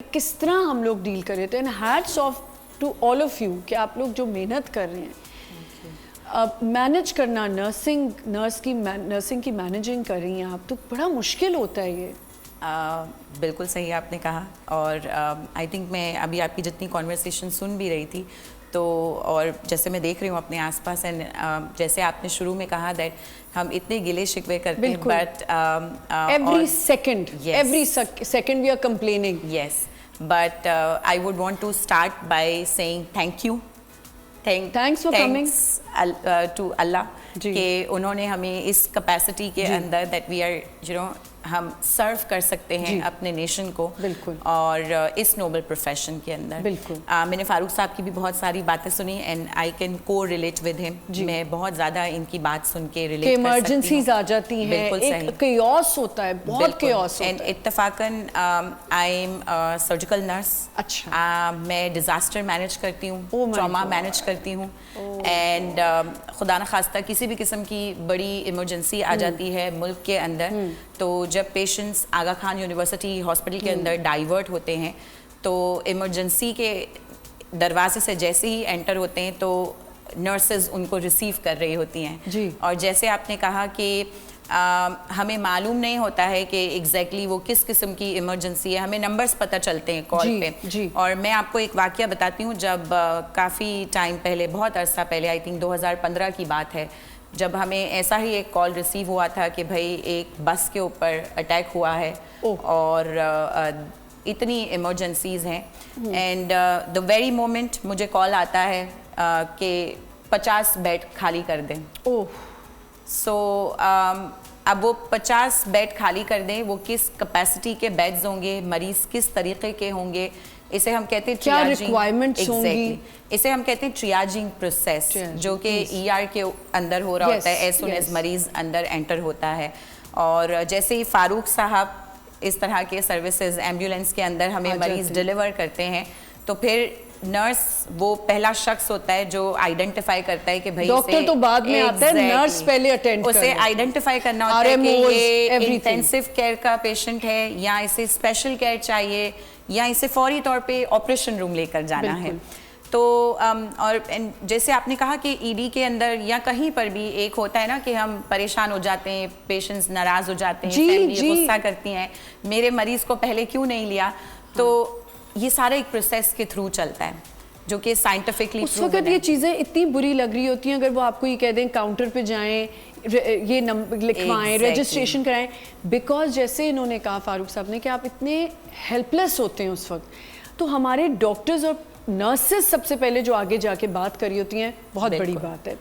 کس طرح ہم لوگ ڈیل کر رہے تھے. And hats off to all of you کہ آپ لوگ جو محنت کر رہے ہیں, مینیج کرنا, نرسنگ کی مینیجنگ کر رہی ہیں آپ, تو بڑا مشکل ہوتا ہے یہ. بالکل صحیح آپ نے کہا. اور آئی تھنک میں ابھی آپ کی جتنی کانورسیشن سن بھی رہی تھی تو, اور جیسے میں دیکھ رہی ہوں اپنے آس پاس, اینڈ جیسے آپ نے شروع میں کہا دیٹ ہم اتنے گلے شکوے کرتے ہیں, but every second we are complaining. Yes, but I would want to start by saying thank you. Thanks for coming to اللہ کہ انہوں نے ہمیں اس کیپیسٹی کے اندر دیٹ وی آر ہم سرو کر سکتے ہیں اپنے نیشن کو, بالکل, اور اس نوبل پروفیشن کے اندر. بالکل. میں نے فاروق صاحب کی بھی بہت ساری باتیں سنی اینڈ آئی کین کو ریلیٹ ود ہم. میں بہت زیادہ ان کی بات سن کے ریلیٹ کر سکتی ہوں. ایمرجنسیز آ جاتی ہیں, بالکل صحیح, ایک کیوس ہوتا ہے, بہت کیوس ہوتا ہے. اینڈ اتفاقاً آئی ایم سرجیکل نرس. اچھا. میں ڈیزاسٹر مینیج کرتی ہوں, ٹراما مینیج کرتی ہوں, اینڈ خدا نخواستہ کسی بھی قسم کی بڑی ایمرجنسی آ جاتی ہے ملک کے اندر, تو جب پیشنٹس آغا خان یونیورسٹی ہاسپٹل کے اندر ڈائیورٹ ہوتے ہیں تو ایمرجنسی کے دروازے سے جیسے ہی انٹر ہوتے ہیں تو نرسز ان کو ریسیو کر رہی ہوتی ہیں. اور جیسے آپ نے کہا کہ ہمیں معلوم نہیں ہوتا ہے کہ ایگزیکٹلی وہ کس قسم کی ایمرجنسی ہے, ہمیں نمبرز پتہ چلتے ہیں کال پہ. اور میں آپ کو ایک واقعہ بتاتی ہوں. جب کافی ٹائم پہلے, بہت عرصہ پہلے, آئی تھنک 2015 کی بات ہے, جب ہمیں ایسا ہی ایک کال ریسیو ہوا تھا کہ بھائی ایک بس کے اوپر اٹیک ہوا ہے اور اتنی ایمرجنسیز ہیں, اینڈ دا ویری مومنٹ مجھے کال آتا ہے کہ 50 بیڈ خالی کر دیں. سو اب وہ 50 بیڈ خالی کر دیں, وہ کس کیپیسٹی کے بیڈز ہوں گے, مریض کس طریقے کے ہوں گے, اسے ہم کہتے ہیں کیا ریکوائرمنٹس ہوں گی, اسے ہم کہتے ہیں ٹریاجنگ پروسیس, جو کہ ای آر کے اندر ہو رہا ہوتا ہے ایز سون ایز مریض اندر انٹر ہوتا ہے. اور جیسے ہی فاروق صاحب اس طرح کے سروسز ایمبولینس کے اندر ہمیں مریض ڈیلیور کرتے ہیں, تو پھر نرس وہ پہلا شخص ہوتا ہے جو آئیڈینٹیفائی کرتا ہے کہ بھائی ڈاکٹر تو بعد میں آتا ہے, نرس پہلے اٹینڈ کرتا ہے, اسے آئیڈینٹیفائی کرنا ہوتا ہے کہ یہ انٹینسیو کیئر کا پیشنٹ ہے یا اسے اسپیشل کیئر چاہیے یا اسے فوری طور پہ آپریشن روم لے کر جانا ہے. تو اور جیسے آپ نے کہا کہ ای ڈی کے اندر یا کہیں پر بھی ایک ہوتا ہے نا کہ ہم پریشان ہو جاتے ہیں, پیشنٹس ناراض ہو جاتے ہیں, فیملی غصہ کرتی ہیں, میرے مریض کو پہلے کیوں نہیں لیا. تو یہ سارا ایک پروسیس کے تھرو چلتا ہے جو کہ سائنٹیفکلی اس وقت یہ چیزیں اتنی بری لگ رہی ہوتی ہیں, اگر وہ آپ کو یہ کہہ دیں کاؤنٹر پہ جائیں, یہ نمبر لکھوائیں, رجسٹریشن کرائیں, بیکاز جیسے انہوں نے کہا فاروق صاحب نے کہ آپ اتنے ہیلپ لیس ہوتے ہیں اس وقت, تو ہمارے ڈاکٹرز اور نرسز سب سے پہلے جو آگے جا کے بات کری ہوتی ہیں, بہت بڑی بات ہے.